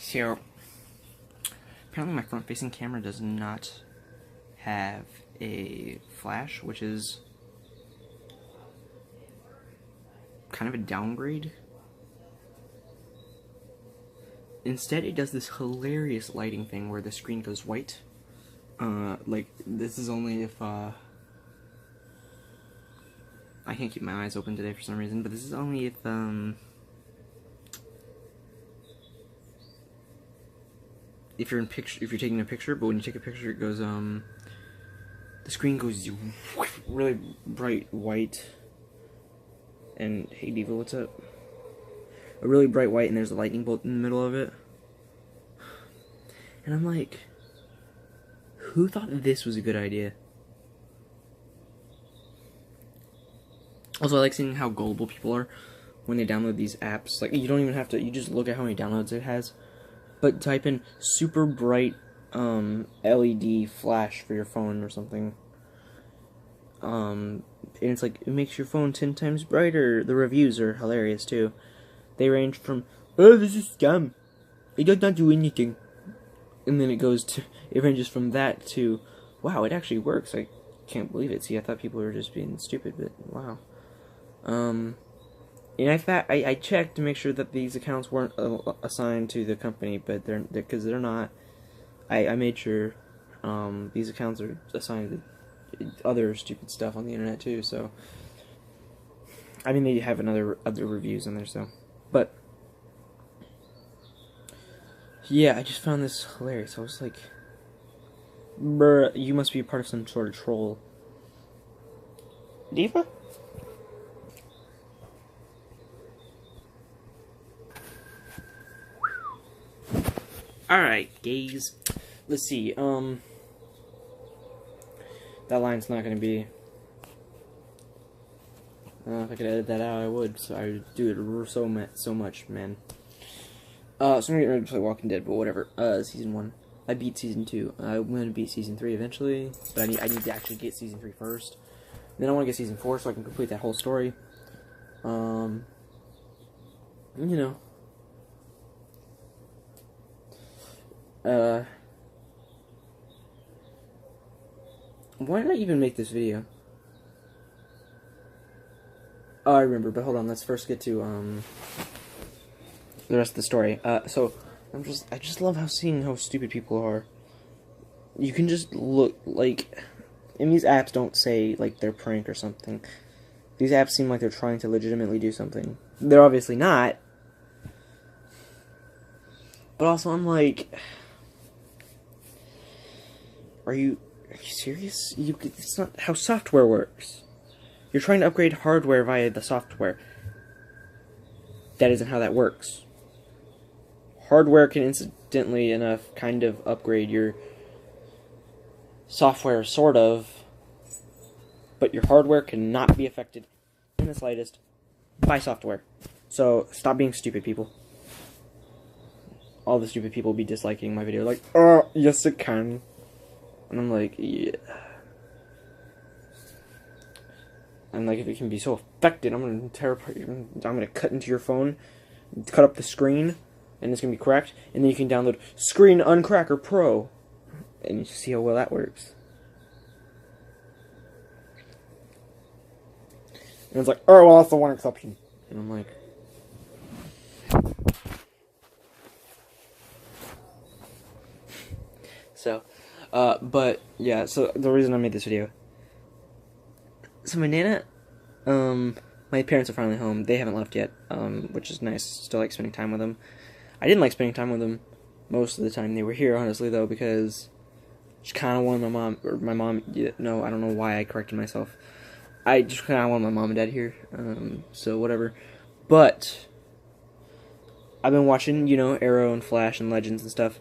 So, apparently my front-facing camera does not have a flash, which is kind of a downgrade. Instead, it does this hilarious lighting thing where the screen goes white. Like, this is only if, I can't keep my eyes open today for some reason, but this is only if you're taking a picture, but when you take a picture, it goes, the screen goes really bright white. And, hey Diva, what's up? A really bright white, and there's a lightning bolt in the middle of it. And I'm like, who thought this was a good idea? Also, I like seeing how gullible people are when they download these apps. Like, you don't even have to, you just look at how many downloads it has. But type in super bright LED flash for your phone or something. And it's like, it makes your phone 10 times brighter. The reviews are hilarious too. They range from, oh, this is scam, it does not do anything. And then it ranges from that to, wow, it actually works. I can't believe it. See, I thought people were just being stupid, but wow. And I checked to make sure that these accounts weren't assigned to the company, but because they're not. I made sure these accounts are assigned to other stupid stuff on the internet too. So I mean, they have other reviews in there. So, but yeah, I just found this hilarious. I was like, bruh, you must be a part of some sort of troll. Diva? Alright, gays. Let's see, that line's not gonna be... if I could edit that out, I would, so I would do it so much, man. So I'm getting ready to play Walking Dead, but whatever. Season 1. I beat Season 2. I'm gonna beat Season 3 eventually, but I need to actually get Season 3 first. Then I want to get Season 4 so I can complete that whole story. You know. Why did I even make this video? Oh, I remember, but hold on, let's first get to, the rest of the story. So, I just love seeing how stupid people are. You can just look, like, and these apps don't say, like, they're prank or something. These apps seem like they're trying to legitimately do something. They're obviously not. But also, I'm like, Are you serious? It's not how software works. You're trying to upgrade hardware via the software. That isn't how that works. Hardware can incidentally enough kind of upgrade your software, sort of, but your hardware cannot be affected in the slightest by software. So stop being stupid, people. All the stupid people will be disliking my video, like, oh, yes it can. And I'm like, yeah. I'm like, if it can be so affected, I'm gonna tear apart I'm gonna cut into your phone, cut up the screen, and it's gonna be cracked, and then you can download Screen Uncracker Pro, and you see how well that works. And it's like, oh, well, that's the one exception. And I'm like, so, but, yeah, so the reason I made this video, so my Nana, my parents are finally home. They haven't left yet, which is nice. Still like spending time with them. I didn't like spending time with them most of the time they were here, honestly, though, because just kind of wanted my mom, no, I don't know why I corrected myself. I just kind of wanted my mom and dad here, so whatever. But I've been watching, you know, Arrow and Flash and Legends and stuff.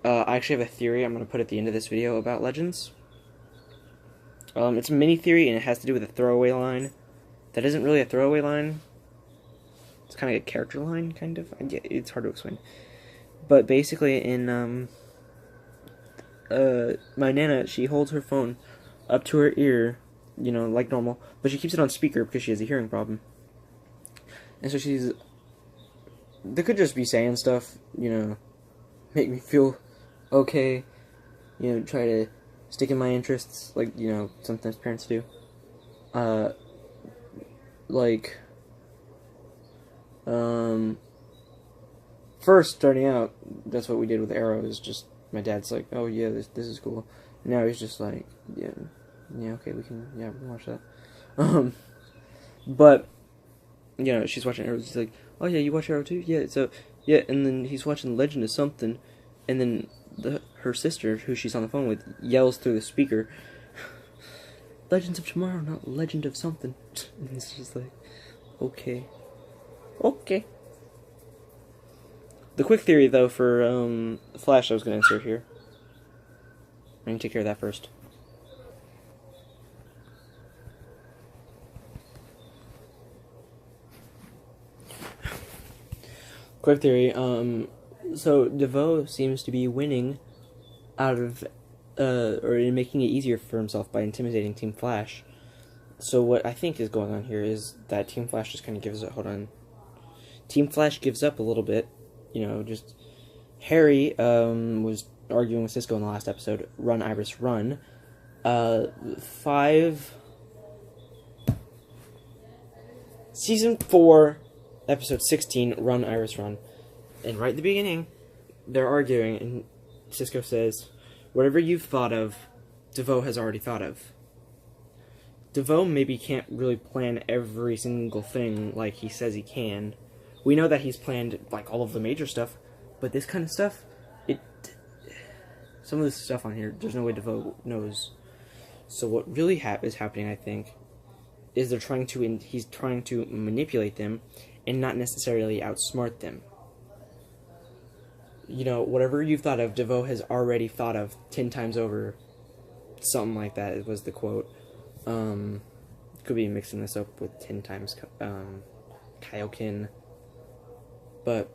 I actually have a theory I'm going to put at the end of this video about Legends. It's a mini theory, and it has to do with a throwaway line. That isn't really a throwaway line. It's kind of a character line, kind of. It's hard to explain. But basically, in, my Nana, she holds her phone up to her ear, you know, like normal, but she keeps it on speaker because she has a hearing problem. And so they could just be saying stuff, you know, make me feel okay, you know, try to stick in my interests, like, you know, sometimes parents do. Like, first, starting out, that's what we did with Arrow, is just, my dad's like, oh yeah, this is cool. And now he's just like, yeah, okay, we can watch that. But, you know, she's watching Arrow, she's like, oh yeah, you watch Arrow too? Yeah, so, yeah, and then he's watching Legend of something, and then her sister, who she's on the phone with, yells through the speaker, Legends of Tomorrow, not Legend of something. And it's just like, okay. Okay. The quick theory, though, for Flash I was going to insert here. I need to take care of that first. Quick theory, so DeVoe seems to be winning out of, or making it easier for himself by intimidating Team Flash. So what I think is going on here is that Team Flash just kind of gives up, Team Flash gives up a little bit, you know, just, Harry, was arguing with Cisco in the last episode, Run, Iris, Run, Season 4, Episode 16, Run, Iris, Run. And right at the beginning, they're arguing, and Cisco says, whatever you've thought of, DeVoe has already thought of. DeVoe maybe can't really plan every single thing like he says he can. We know that he's planned, like, all of the major stuff, but this kind of stuff, some of this stuff on here, there's no way DeVoe knows. So what really is happening, I think, is he's trying to manipulate them and not necessarily outsmart them. You know, whatever you've thought of, DeVoe has already thought of 10 times over. Something like that, it was the quote. Could be mixing this up with 10 times Kaioken. But,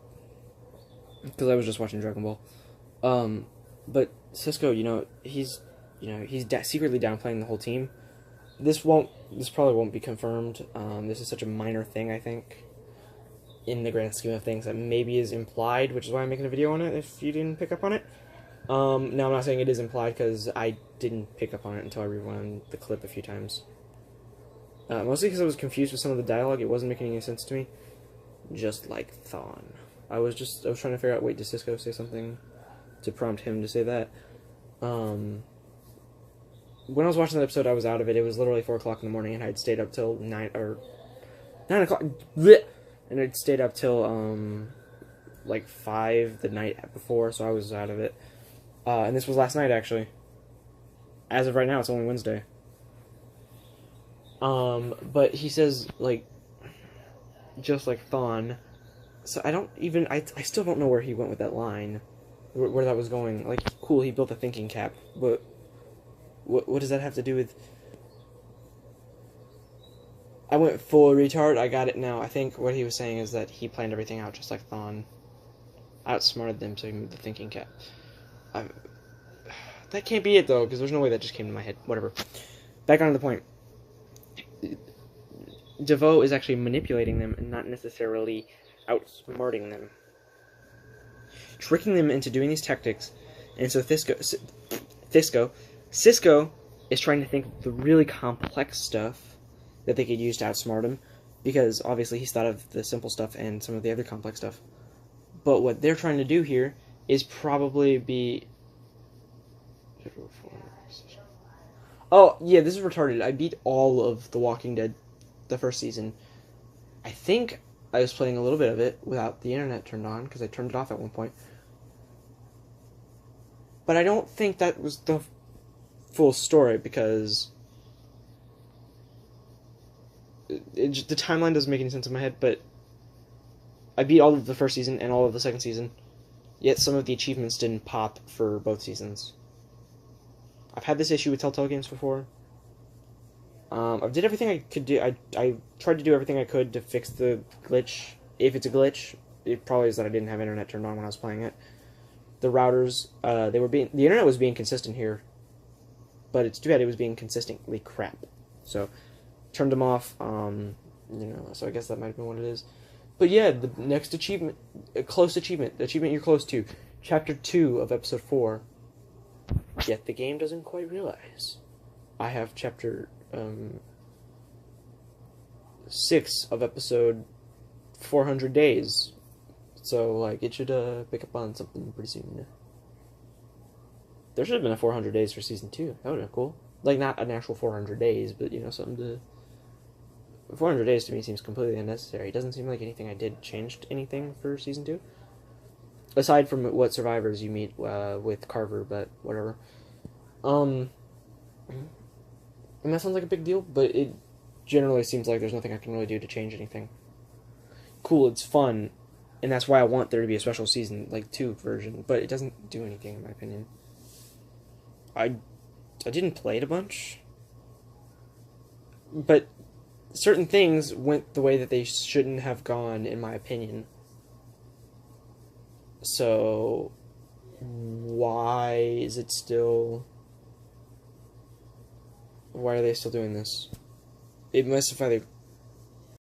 because I was just watching Dragon Ball. But Cisco, you know, he's secretly downplaying the whole team. This probably won't be confirmed. This is such a minor thing, I think, in the grand scheme of things, that maybe is implied, which is why I'm making a video on it, if you didn't pick up on it. Now, I'm not saying it is implied, because I didn't pick up on it until I rewound the clip a few times. Mostly because I was confused with some of the dialogue. It wasn't making any sense to me. Just like Thawne. I was trying to figure out, wait, did Cisco say something to prompt him to say that? When I was watching that episode, I was out of it. It was literally 4 o'clock in the morning, and I'd stayed up till 9 o'clock, and I'd stayed up till, like 5 the night before, so I was out of it. And this was last night, actually. As of right now, it's only Wednesday. But he says, like, just like Thawne. So I still don't know where he went with that line. Where that was going. Like, cool, he built a thinking cap, but what does that have to do with... I went full retard, I got it now. I think what he was saying is that he planned everything out just like Thawne. Outsmarted them, so he moved the thinking cap. That can't be it, though, because there's no way that just came to my head. Whatever. Back on to the point. DeVoe is actually manipulating them and not necessarily outsmarting them. Tricking them into doing these tactics, and so Cisco is trying to think of the really complex stuff that they could use to outsmart him, because obviously he's thought of the simple stuff and some of the other complex stuff. But what they're trying to do here is probably be... Oh, yeah, this is retarded. I beat all of The Walking Dead the first season. I think I was playing a little bit of it without the internet turned on, because I turned it off at one point. But I don't think that was the full story, because the timeline doesn't make any sense in my head, but I beat all of the first season and all of the second season, yet some of the achievements didn't pop for both seasons. I've had this issue with Telltale games before. I did everything I could do. I tried to do everything I could to fix the glitch. If it's a glitch, it probably is that I didn't have internet turned on when I was playing it. The routers, the internet was being consistent here, but it's too bad it was being consistently crap. So, turned them off, so I guess that might have been what it is. But yeah, the next achievement, the achievement you're close to, Chapter 2 of Episode 4. Yet the game doesn't quite realize. I have Chapter 6 of Episode 400 Days. So, like, it should pick up on something pretty soon. There should have been a 400 Days for Season 2. That would have been cool. Like, not an actual 400 days, but, you know, something to... 400 days to me seems completely unnecessary. It doesn't seem like anything I did changed anything for Season 2. Aside from what survivors you meet with Carver, but whatever. And that sounds like a big deal, but it generally seems like there's nothing I can really do to change anything. Cool, it's fun, and that's why I want there to be a special Season, like, 2 version, but it doesn't do anything, in my opinion. I didn't play it a bunch, but certain things went the way that they shouldn't have gone, in my opinion. So, why is it still... Why are they still doing this? It must have either